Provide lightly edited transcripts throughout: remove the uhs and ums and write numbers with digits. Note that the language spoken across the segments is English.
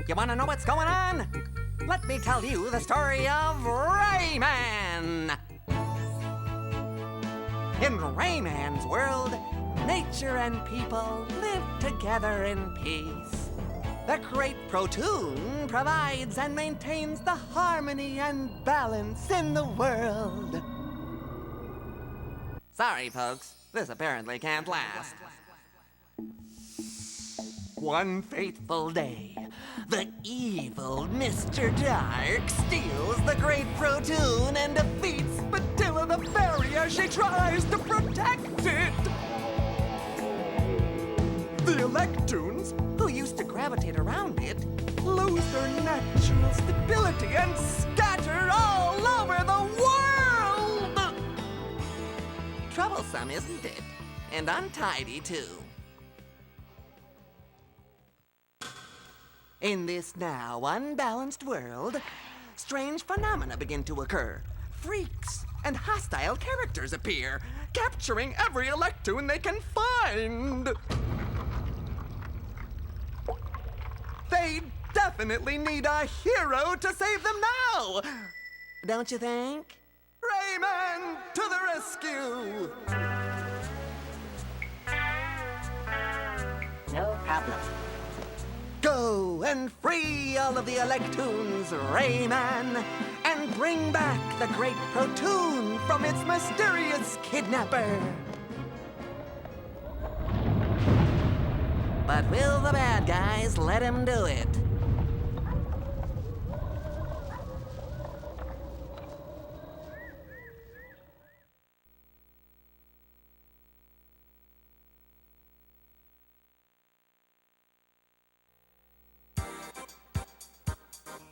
You want to know what's going on? Let me tell you the story of Rayman! In Rayman's world, nature and people live together in peace. The Great Protoon provides and maintains the harmony and balance in the world. Sorry, folks. This apparently can't last. One fateful day, the evil Mr. Dark steals the Great Protoon and defeats Matilla the Fairy as she tries to protect it. The Electoons, who used to gravitate around it, lose their natural stability and scatter all over the world! Troublesome, isn't it? And untidy, too. In this now unbalanced world, strange phenomena begin to occur. Freaks and hostile characters appear, capturing every Electoon they can find. They definitely need a hero to save them now! Don't you think? Rayman to the rescue! No problem. Go and free all of the Electoons, Rayman, and bring back the Great Protoon from its mysterious kidnapper. But will the bad guys let him do it?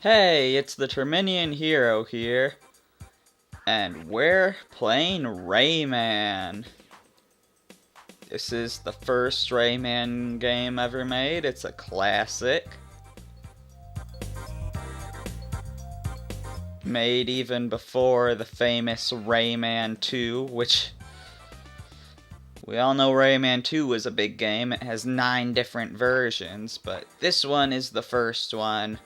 Hey, it's the Terminian Hero here, and we're playing Rayman. This is the first Rayman game ever made. It's a classic. Made even before the famous Rayman 2, which we all know Rayman 2 was a big game. It has 9 different versions, but this one is the first one.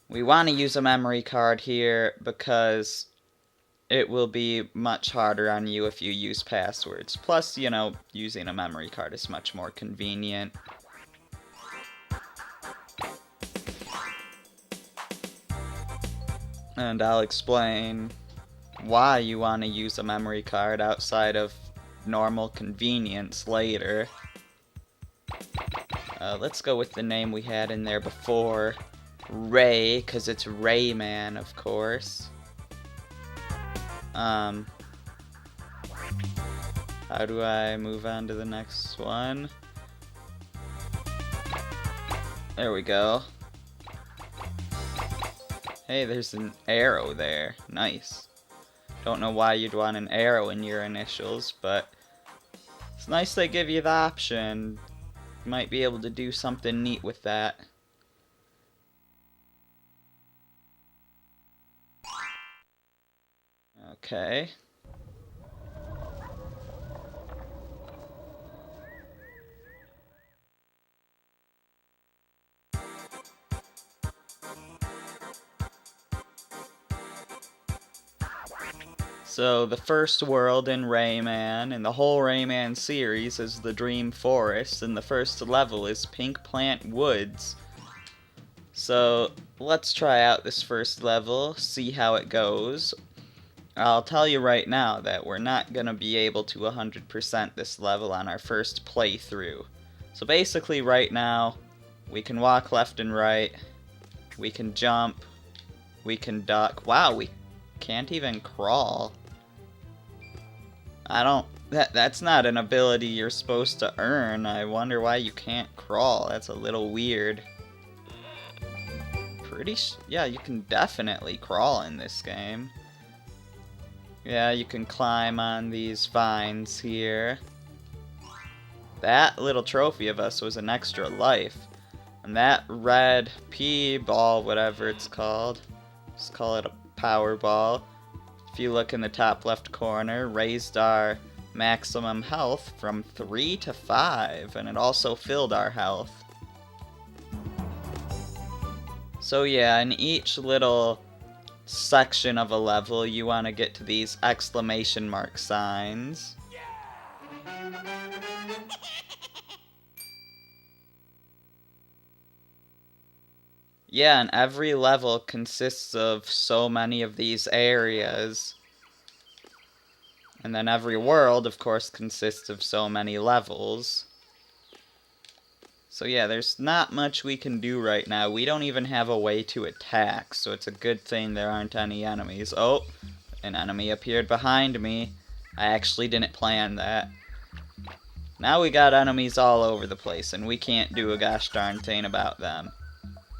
We want to use a memory card here because it will be much harder on you if you use passwords. Plus, you know, using a memory card is much more convenient. And I'll explain why you want to use a memory card outside of normal convenience later. Let's go with the name we had in there before. Ray, because it's Rayman, of course. How do I move on to the next one? There we go. Hey, there's an arrow there. Nice. Don't know why you'd want an arrow in your initials, but it's nice they give you the option. You might be able to do something neat with that. Okay. So the first world in Rayman, and the whole Rayman series, is the Dream Forest, and the first level is Pink Plant Woods. So let's try out this first level, see how it goes. I'll tell you right now that we're not going to be able to 100% this level on our first playthrough. So basically right now, we can walk left and right, we can jump, we can duck. Wow, we can't even crawl. That's not an ability you're supposed to earn. I wonder why you can't crawl. That's a little weird. Yeah, you can definitely crawl in this game. Yeah, you can climb on these vines here. That little trophy of us was an extra life. And that red pea ball, whatever it's called, let's call it a power ball. If you look in the top left corner, raised our maximum health from 3 to 5, and it also filled our health. So yeah, in each little section of a level, you want to get to these exclamation mark signs. Yeah, and every level consists of so many of these areas. And then every world, of course, consists of so many levels. So yeah, there's not much we can do right now. We don't even have a way to attack, so it's a good thing there aren't any enemies. Oh, an enemy appeared behind me. I actually didn't plan that. Now we got enemies all over the place, and we can't do a gosh darn thing about them.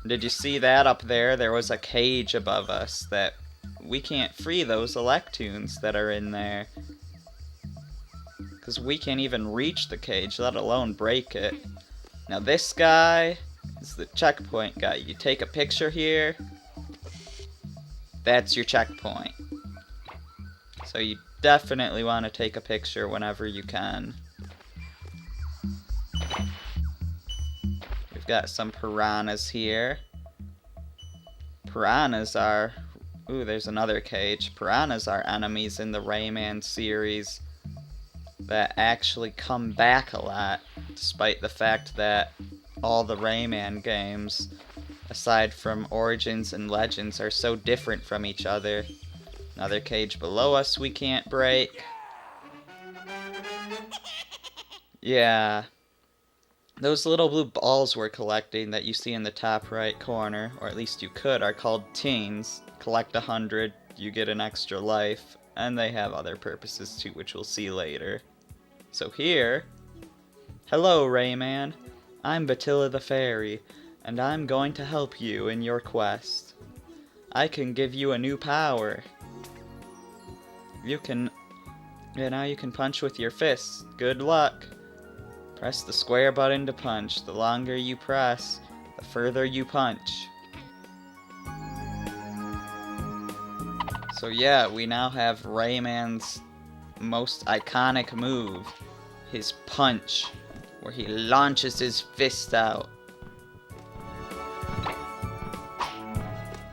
Did you see that up there? There was a cage above us that we can't free those Electoons that are in there. Because we can't even reach the cage, let alone break it. Now this guy is the checkpoint guy. You take a picture here. That's your checkpoint. So you definitely want to take a picture whenever you can. We've got some piranhas here. Piranhas are... Ooh, there's another cage. Piranhas are enemies in the Rayman series that actually come back a lot, despite the fact that all the Rayman games, aside from Origins and Legends, are so different from each other. Another cage below us we can't break. Yeah. Those little blue balls we're collecting that you see in the top right corner, or at least you could, are called teens. Collect 100, you get an extra life, and they have other purposes too, which we'll see later. So here... Hello, Rayman. I'm Batilla the Fairy, and I'm going to help you in your quest. I can give you a new power. Now you can punch with your fists. Good luck. Press the square button to punch. The longer you press, the further you punch. So yeah, we now have Rayman's most iconic move, his punch, where he launches his fist out.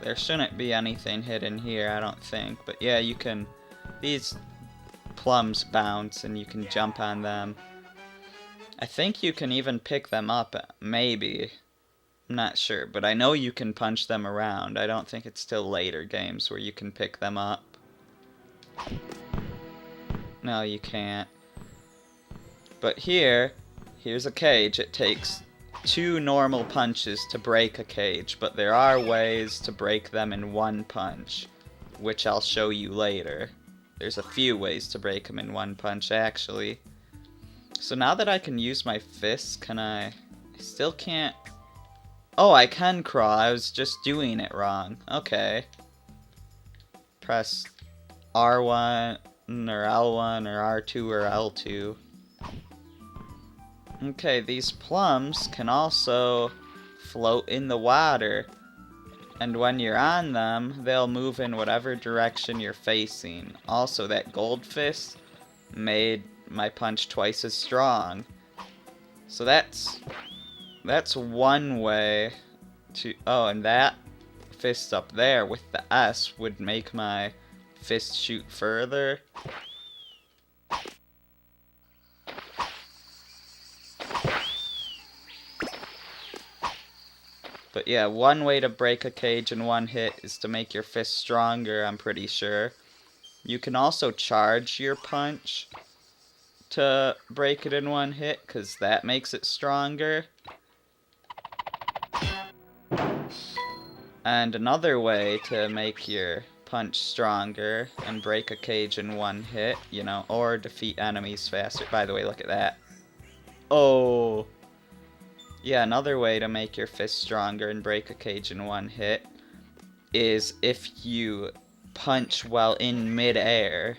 There shouldn't be anything hidden here, I don't think, but yeah, you can... These plums bounce and you can jump on them. I think you can even pick them up, maybe. I'm not sure, but I know you can punch them around. I don't think it's till later games where you can pick them up. No, you can't. But here's a cage. It takes 2 normal punches to break a cage, but there are ways to break them in 1 punch, which I'll show you later. There's a few ways to break them in 1 punch, actually. So now that I can use my fists, can I still can't... Oh, I can crawl. I was just doing it wrong. Okay. Press R1 or L1 or R2 or L2. Okay, these plums can also float in the water. And when you're on them, they'll move in whatever direction you're facing. Also, that gold fist made my punch twice as strong. So that's one way to... Oh, and that fist up there with the S would make my fist shoot further. But yeah, one way to break a cage in 1 hit is to make your fist stronger, I'm pretty sure. You can also charge your punch to break it in 1 hit, because that makes it stronger. And another way to make your punch stronger and break a cage in 1 hit, you know, or defeat enemies faster. By the way, look at that. Oh! Yeah, another way to make your fist stronger and break a cage in 1 hit is if you punch while in mid-air.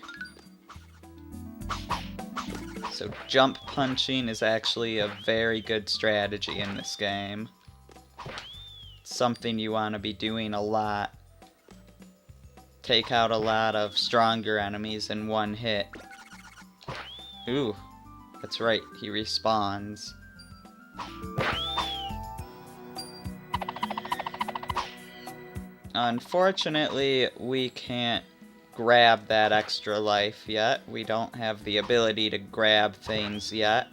So jump punching is actually a very good strategy in this game. It's something you want to be doing a lot. Take out a lot of stronger enemies in 1 hit. Ooh, that's right, he respawns. Unfortunately, we can't grab that extra life yet. We don't have the ability to grab things yet.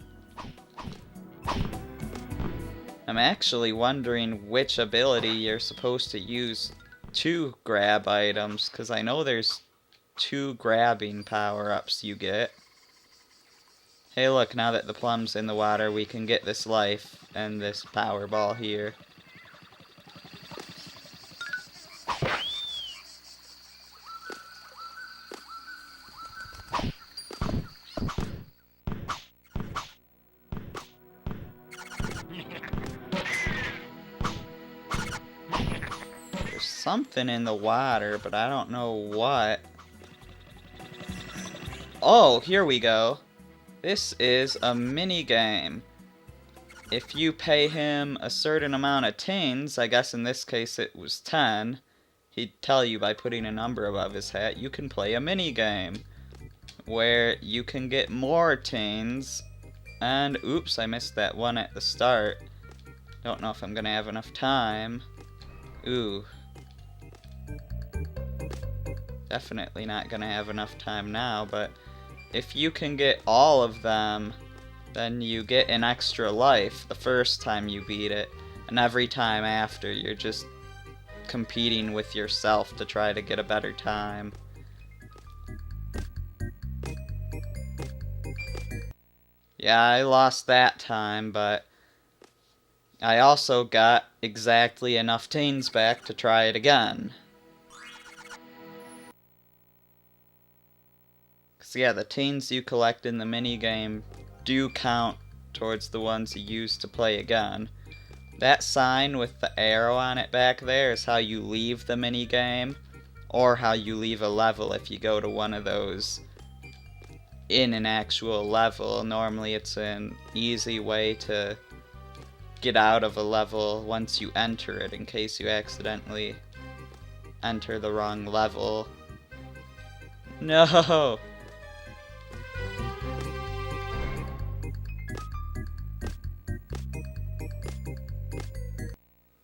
I'm actually wondering which ability you're supposed to use to grab items, because I know there's 2 grabbing power-ups you get. Hey look, now that the plum's in the water, we can get this life and this power ball here. There's something in the water, but I don't know what. Oh, here we go. This is a mini game. If you pay him a certain amount of tins, I guess in this case it was 10, he'd tell you by putting a number above his hat, you can play a mini game where you can get more tins. And oops, I missed that one at the start. Don't know if I'm gonna have enough time. Ooh. Definitely not gonna have enough time now, but if you can get all of them, then you get an extra life the first time you beat it, and every time after you're just competing with yourself to try to get a better time. Yeah, I lost that time, but I also got exactly enough tins back to try it again. So yeah, the tins you collect in the minigame do count towards the ones you use to play again. That sign with the arrow on it back there is how you leave the minigame, or how you leave a level if you go to one of those in an actual level. Normally it's an easy way to get out of a level once you enter it, in case you accidentally enter the wrong level. No!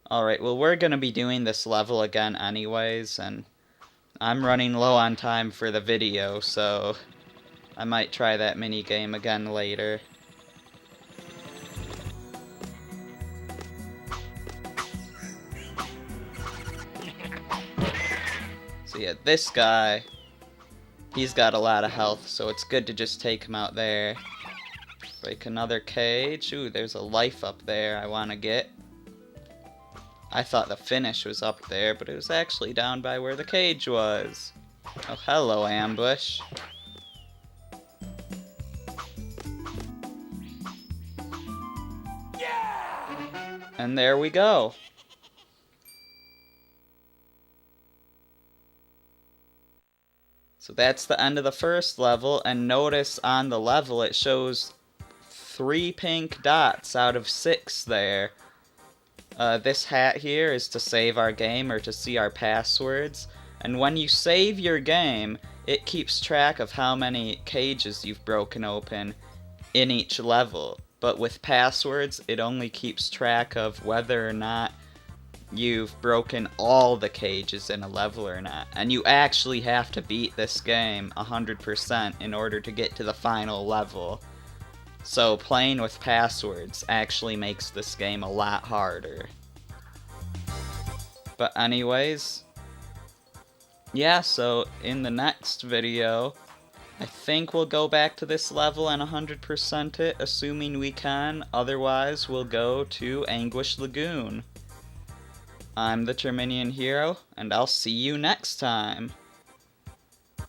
Alright, well we're gonna be doing this level again anyways, and I'm running low on time for the video, so I might try that mini game again later. So yeah, this guy, he's got a lot of health, so it's good to just take him out there. Break another cage. Ooh, there's a life up there I want to get. I thought the finish was up there, but it was actually down by where the cage was. Oh, hello, ambush. Yeah! And there we go. So that's the end of the first level, and notice on the level it shows 3 pink dots out of 6 there. This hat here is to save our game or to see our passwords, and when you save your game, it keeps track of how many cages you've broken open in each level. But with passwords, it only keeps track of whether or not you've broken all the cages in a level or not. And you actually have to beat this game 100% in order to get to the final level. So playing with passwords actually makes this game a lot harder. But anyways, yeah, so in the next video, I think we'll go back to this level and 100% it, assuming we can. Otherwise, we'll go to Anguish Lagoon. I'm the Terminian Hero, and I'll see you next time.